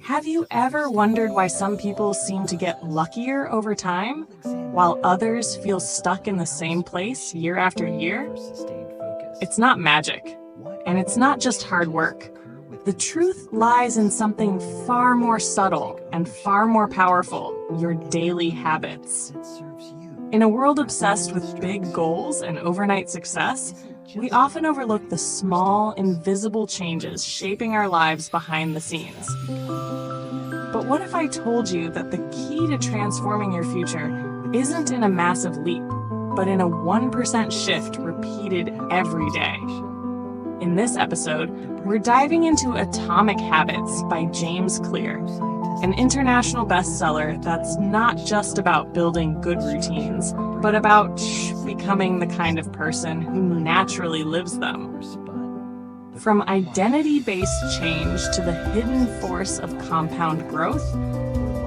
Have you ever wondered why some people seem to get luckier over time, while others feel stuck in the same place year after year? It's not magic, and it's not just hard work. The truth lies in something far more subtle and far more powerful: your daily habits. In a world obsessed with big goals and overnight success, we often overlook the small, invisible changes shaping our lives behind the scenes. But what if I told you that the key to transforming your future isn't in a massive leap, but in a 1% shift repeated every day? In this episode, we're diving into Atomic Habits by JamesClear, an international bestseller that's not just about building good routines, but about becoming the kind of person who naturally lives them. From identity-based change to the hidden force of compound growth,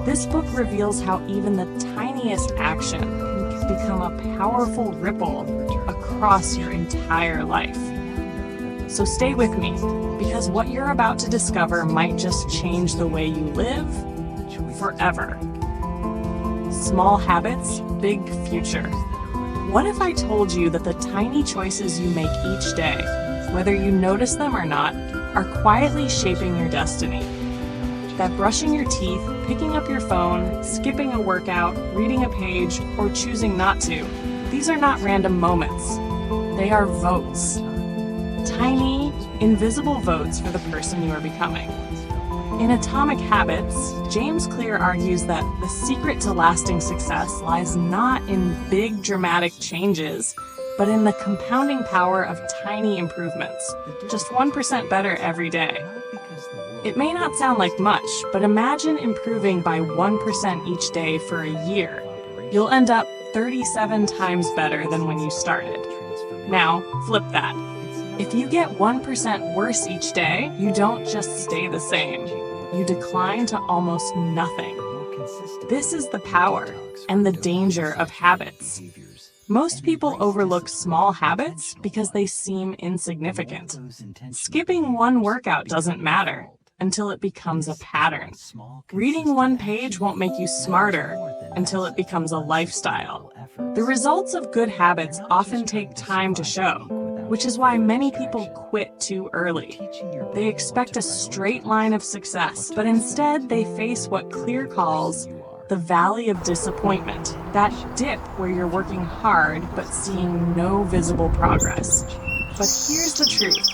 this book reveals how even the tiniest action can become a powerful ripple across your entire life. So stay with me, because what you're about to discover might just change the way you live forever. Small habits, big future. What if I told you that the tiny choices you make each day, whether you notice them or not, are quietly shaping your destiny? That brushing your teeth, picking up your phone, skipping a workout, reading a page, or choosing not to, these are not random moments. They are votes. Tiny, invisible votes for the person you are becoming. In Atomic Habits, JamesClear argues that the secret to lasting success lies not in big dramatic changes, but in the compounding power of tiny improvements, just 1% better every day. It may not sound like much, but imagine improving by 1% each day for a year. You'll end up 37 times better than when you started. Now, flip that. If you get 1% worse each day, you don't just stay the same. You decline to almost nothing. This is the power and the danger of habits. Most people overlook small habits because they seem insignificant. Skipping one workout doesn't matter until it becomes a pattern. Reading one page won't make you smarter until it becomes a lifestyle. The results of good habits often take time to show, which is why many people quit too early. They expect a straight line of success, but instead they face what Clear calls the valley of disappointment, that dip where you're working hard but seeing no visible progress. But here's the truth.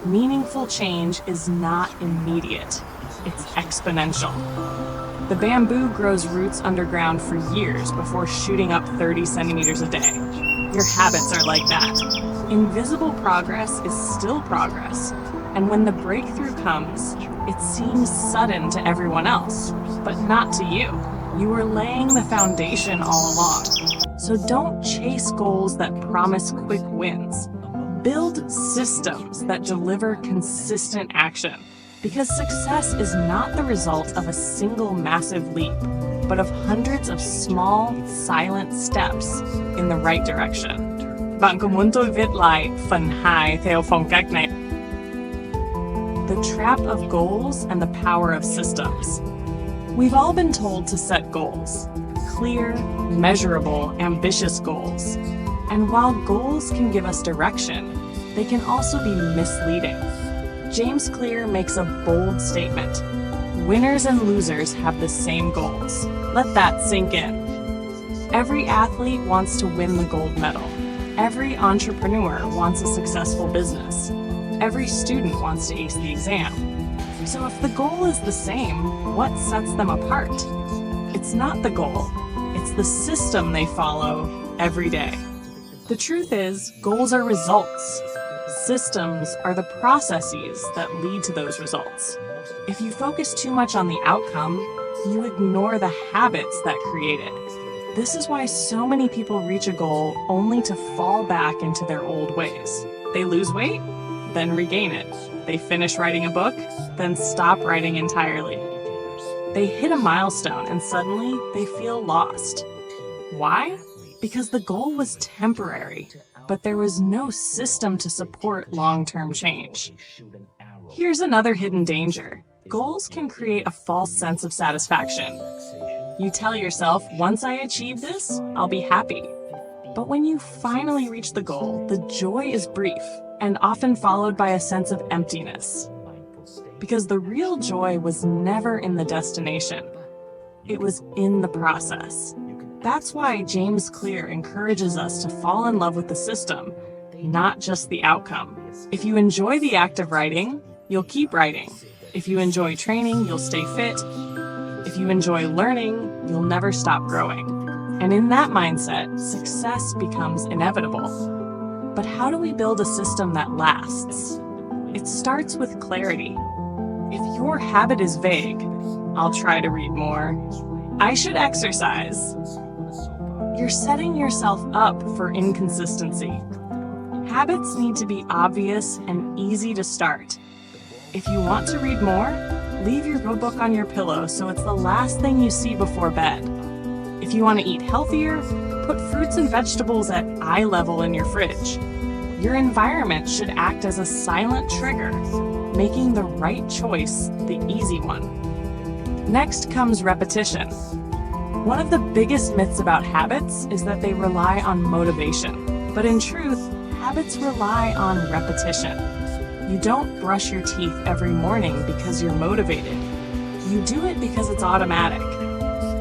Meaningful change is not immediate. It's exponential. The bamboo grows roots underground for years before shooting up 30 centimeters a day. Your habits are like that. Invisible progress is still progress, and when the breakthrough comes, it seems sudden to everyone else, but not to you. You were laying the foundation all along. So don't chase goals that promise quick wins. Build systems that deliver consistent action, because success is not the result of a single massive leap, but of hundreds of small, silent steps in the right direction. Bạn có muốn tôi viết lại phần 2 theo phong cách này? The trap of goals and the power of systems. We've all been told to set goals, clear, measurable, ambitious goals. And while goals can give us direction, they can also be misleading. JamesClear makes a bold statement. Winners and losers have the same goals. Let that sink in. Every athlete wants to win the gold medal. Every entrepreneur wants a successful business. Every student wants to ace the exam. So if the goal is the same, what sets them apart? It's not the goal. It's the system they follow every day. The truth is, goals are results. Systems are the processes that lead to those results. If you focus too much on the outcome, you ignore the habits that create it. This is why so many people reach a goal only to fall back into their old ways. They lose weight, then regain it. They finish writing a book, then stop writing entirely. They hit a milestone and suddenly they feel lost. Why? Because the goal was temporary, but there was no system to support long-term change. Here's another hidden danger. Goals can create a false sense of satisfaction. You tell yourself, once I achieve this, I'll be happy. But when you finally reach the goal, the joy is brief and often followed by a sense of emptiness. Because the real joy was never in the destination. It was in the process. That's why JamesClear encourages us to fall in love with the system, not just the outcome. If you enjoy the act of writing, you'll keep writing. If you enjoy training, you'll stay fit. If you enjoy learning, you'll never stop growing. And in that mindset, success becomes inevitable. But how do we build a system that lasts? It starts with clarity. If your habit is vague, I'll try to read more, I should exercise, you're setting yourself up for inconsistency. Habits need to be obvious and easy to start. If you want to read more, leave your book on your pillow so it's the last thing you see before bed. If you want to eat healthier, put fruits and vegetables at eye level in your fridge. Your environment should act as a silent trigger, making the right choice the easy one. Next comes repetition. One of the biggest myths about habits is that they rely on motivation. But in truth, habits rely on repetition. You don't brush your teeth every morning because you're motivated. You do it because it's automatic.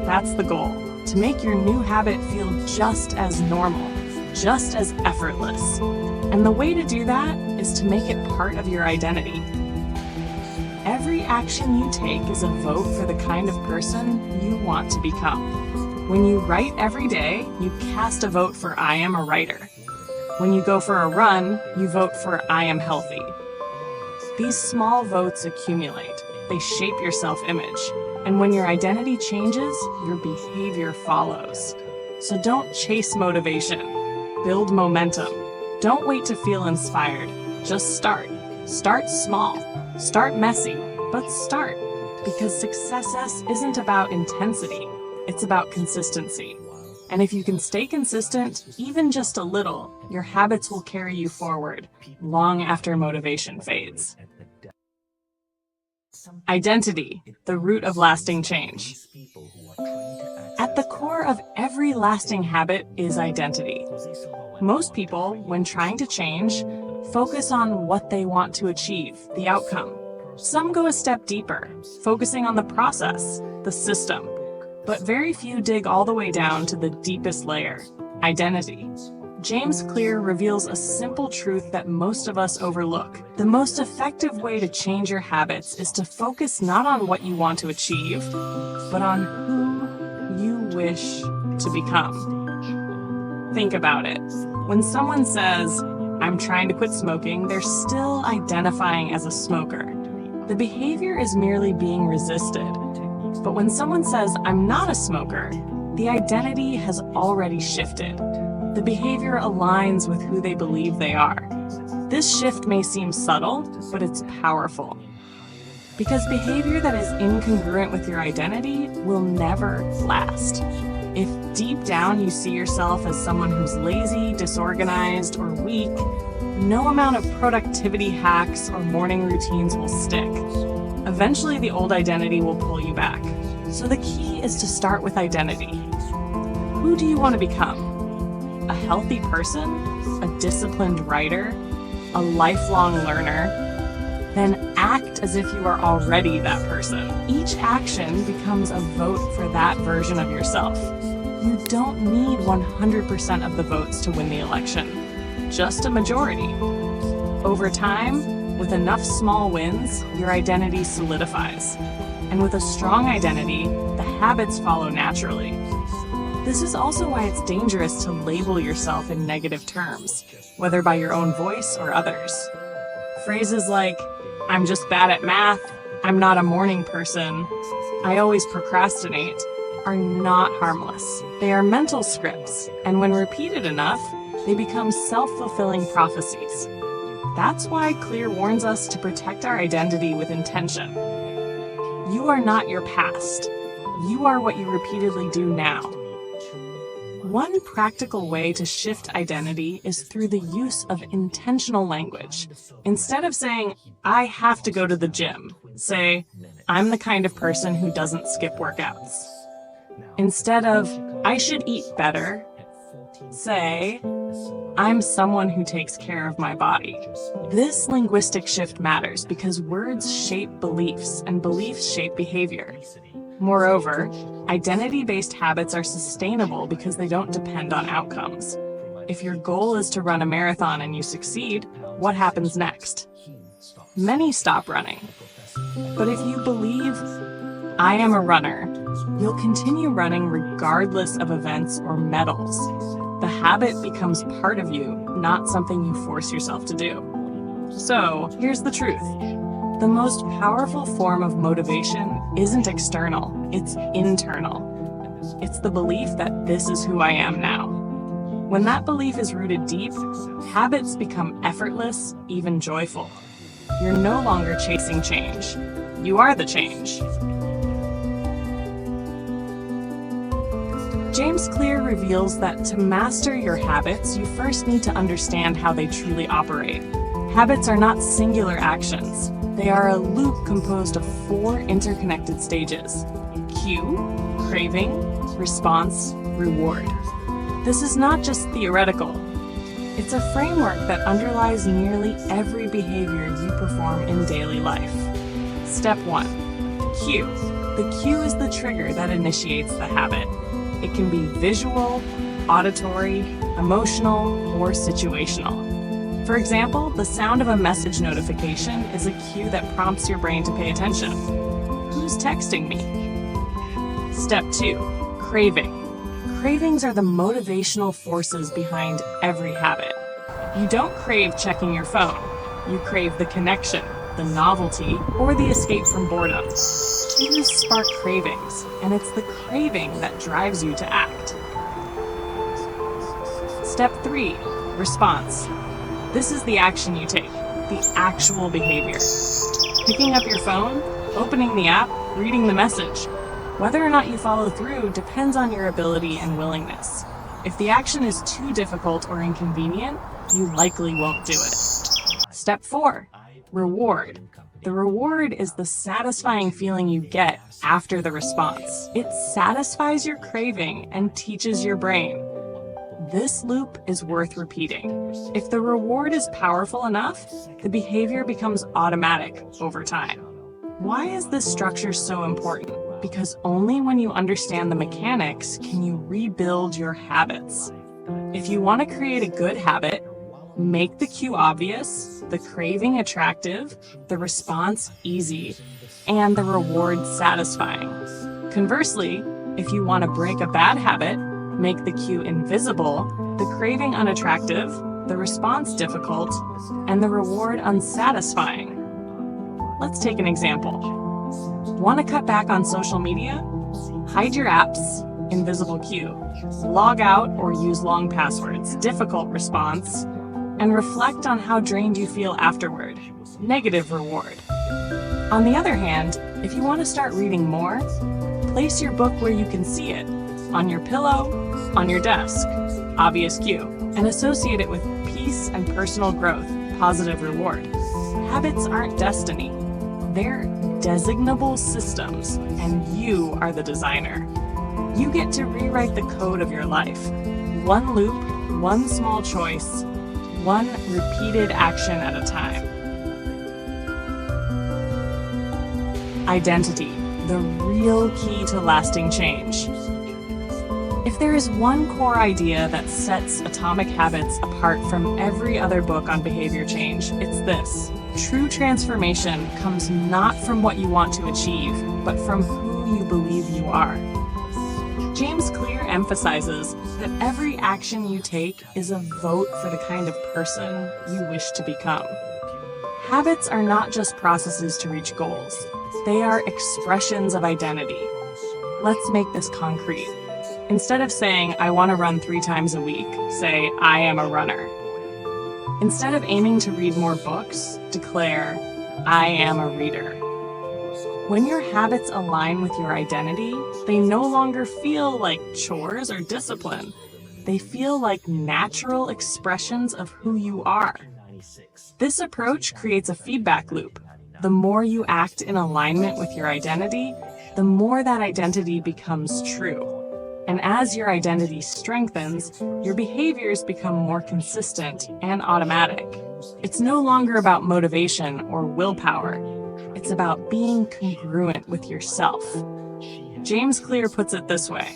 That's the goal, to make your new habit feel just as normal, just as effortless. And the way to do that is to make it part of your identity. Every action you take is a vote for the kind of person you want to become. When you write every day, you cast a vote for I am a writer. When you go for a run, you vote for I am healthy. These small votes accumulate. They shape your self-image. And when your identity changes, your behavior follows. So don't chase motivation. Build momentum. Don't wait to feel inspired. Just start. Start small. Start messy, but start. Because success isn't about intensity. It's about consistency. And if you can stay consistent, even just a little, your habits will carry you forward, long after motivation fades. Identity, the root of lasting change. At the core of every lasting habit is identity. Most people, when trying to change, focus on what they want to achieve, the outcome. Some go a step deeper, focusing on the process, the system. But very few dig all the way down to the deepest layer, identity. JamesClear reveals a simple truth that most of us overlook. The most effective way to change your habits is to focus not on what you want to achieve, but on who you wish to become. Think about it. When someone says, I'm trying to quit smoking, they're still identifying as a smoker. The behavior is merely being resisted. But when someone says, I'm not a smoker, the identity has already shifted. The behavior aligns with who they believe they are. This shift may seem subtle, but it's powerful. Because behavior that is incongruent with your identity will never last. If deep down you see yourself as someone who's lazy, disorganized, or weak, no amount of productivity hacks or morning routines will stick. Eventually, the old identity will pull you back. So the key is to start with identity. Who do you want to become? A healthy person? A disciplined writer? A lifelong learner? Then act as if you are already that person. Each action becomes a vote for that version of yourself. You don't need 100% of the votes to win the election, just a majority. Over time, with enough small wins, your identity solidifies. And with a strong identity, the habits follow naturally. This is also why it's dangerous to label yourself in negative terms, whether by your own voice or others. Phrases like, I'm just bad at math, I'm not a morning person, I always procrastinate, are not harmless. They are mental scripts, and when repeated enough, they become self-fulfilling prophecies. That's why Clear warns us to protect our identity with intention. You are not your past. You are what you repeatedly do now. One practical way to shift identity is through the use of intentional language. Instead of saying, I have to go to the gym, say, I'm the kind of person who doesn't skip workouts. Instead of, I should eat better, say, I'm someone who takes care of my body. This linguistic shift matters because words shape beliefs and beliefs shape behavior. Moreover, identity-based habits are sustainable because they don't depend on outcomes. If your goal is to run a marathon and you succeed, what happens next? Many stop running. But if you believe, I am a runner, you'll continue running regardless of events or medals. The habit becomes part of you, not something you force yourself to do. So, here's the truth. The most powerful form of motivation isn't external, it's internal. It's the belief that this is who I am now. When that belief is rooted deep, habits become effortless, even joyful. You're no longer chasing change. You are the change. JamesClear reveals that to master your habits, you first need to understand how they truly operate. Habits are not singular actions. They are a loop composed of 4 interconnected stages: cue, craving, response, reward. This is not just theoretical. It's a framework that underlies nearly every behavior you perform in daily life. Step 1. Cue. The cue is the trigger that initiates the habit. It can be visual, auditory, emotional, or situational. For example, the sound of a message notification is a cue that prompts your brain to pay attention. Who's texting me? Step 2. Craving. Cravings are the motivational forces behind every habit. You don't crave checking your phone. You crave the connection, the novelty, or the escape from boredom. Cues spark cravings, and it's the craving that drives you to act. Step 3. Response. This is the action you take, the actual behavior. Picking up your phone, opening the app, reading the message. Whether or not you follow through depends on your ability and willingness. If the action is too difficult or inconvenient, you likely won't do it. Step 4. Reward. The reward is the satisfying feeling you get after the response. It satisfies your craving and teaches your brain. This loop is worth repeating. If the reward is powerful enough, the behavior becomes automatic over time. Why is this structure so important? Because only when you understand the mechanics can you rebuild your habits. If you want to create a good habit, make the cue obvious, the craving attractive, the response easy, and the reward satisfying. Conversely, if you want to break a bad habit, make the cue invisible, the craving unattractive, the response difficult, and the reward unsatisfying. Let's take an example. Want to cut back on social media? Hide your apps, invisible cue. Log out or use long passwords, difficult response. And reflect on how drained you feel afterward, negative reward. On the other hand, if you want to start reading more, place your book where you can see it, on your pillow, on your desk, obvious cue, and associate it with peace and personal growth, positive reward. Habits aren't destiny. They're designable systems, and you are the designer. You get to rewrite the code of your life. One loop, one small choice, one repeated action at a time. Identity, the real key to lasting change. If there is one core idea that sets Atomic Habits apart from every other book on behavior change, it's this. True transformation comes not from what you want to achieve, but from who you believe you are. JamesClear emphasizes that every action you take is a vote for the kind of person you wish to become. Habits are not just processes to reach goals. They are expressions of identity. Let's make this concrete. Instead of saying, I want to run 3 times a week, say, I am a runner. Instead of aiming to read more books, declare, I am a reader. When your habits align with your identity, they no longer feel like chores or discipline. They feel like natural expressions of who you are. This approach creates a feedback loop. The more you act in alignment with your identity, the more that identity becomes true. And as your identity strengthens, your behaviors become more consistent and automatic. It's no longer about motivation or willpower. It's about being congruent with yourself. JamesClear puts it this way: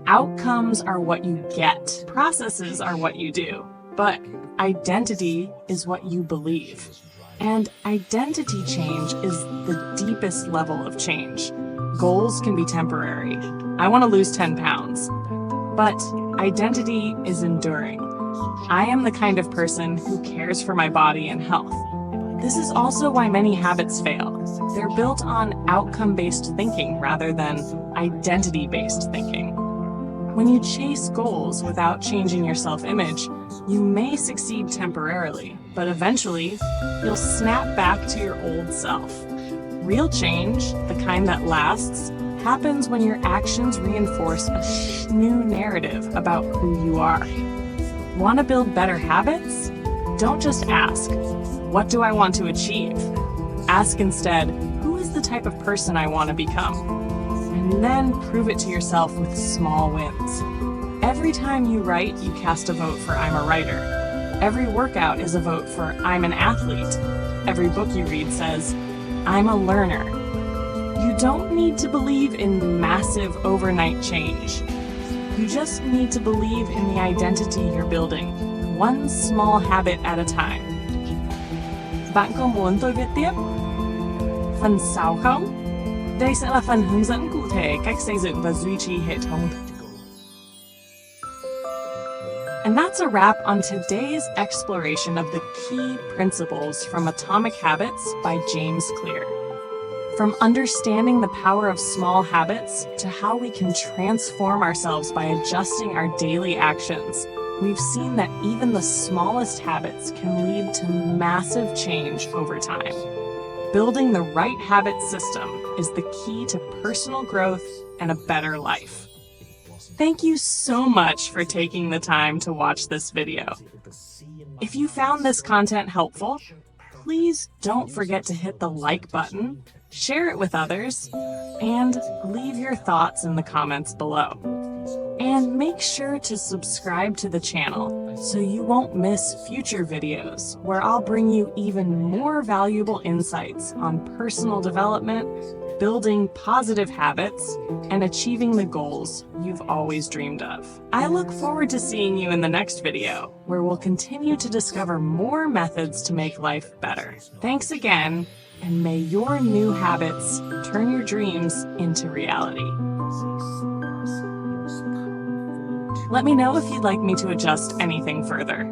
outcomes are what you get, processes are what you do, but identity is what you believe. And identity change is the deepest level of change. Goals can be temporary. I want to lose 10 pounds. But identity is enduring. I am the kind of person who cares for my body and health. This is also why many habits fail. They're built on outcome-based thinking rather than identity-based thinking. When you chase goals without changing your self-image, you may succeed temporarily, but eventually, you'll snap back to your old self. Real change, the kind that lasts, happens when your actions reinforce a new narrative about who you are. Want to build better habits? Don't just ask, what do I want to achieve? Ask instead, who is the type of person I want to become? And then prove it to yourself with small wins. Every time you write, you cast a vote for I'm a writer. Every workout is a vote for I'm an athlete. Every book you read says, I'm a learner. You don't need to believe in massive overnight change. You just need to believe in the identity you're building, one small habit at a time. Bạn có muốn tôi viết tiếp phần 6 không? Đây sẽ là phần hướng dẫn cụ thể cách xây dựng và duy trì hệ thống. And that's a wrap on today's exploration of the key principles from Atomic Habits by JamesClear. From understanding the power of small habits to how we can transform ourselves by adjusting our daily actions, we've seen that even the smallest habits can lead to massive change over time. Building the right habit system is the key to personal growth and a better life. Thank you so much for taking the time to watch this video. If you found this content helpful, please don't forget to hit the like button, share it with others, and leave your thoughts in the comments below. And make sure to subscribe to the channel so you won't miss future videos where I'll bring you even more valuable insights on personal development, building positive habits, and achieving the goals you've always dreamed of. I look forward to seeing you in the next video, where we'll continue to discover more methods to make life better. Thanks again, and may your new habits turn your dreams into reality. Let me know if you'd like me to adjust anything further.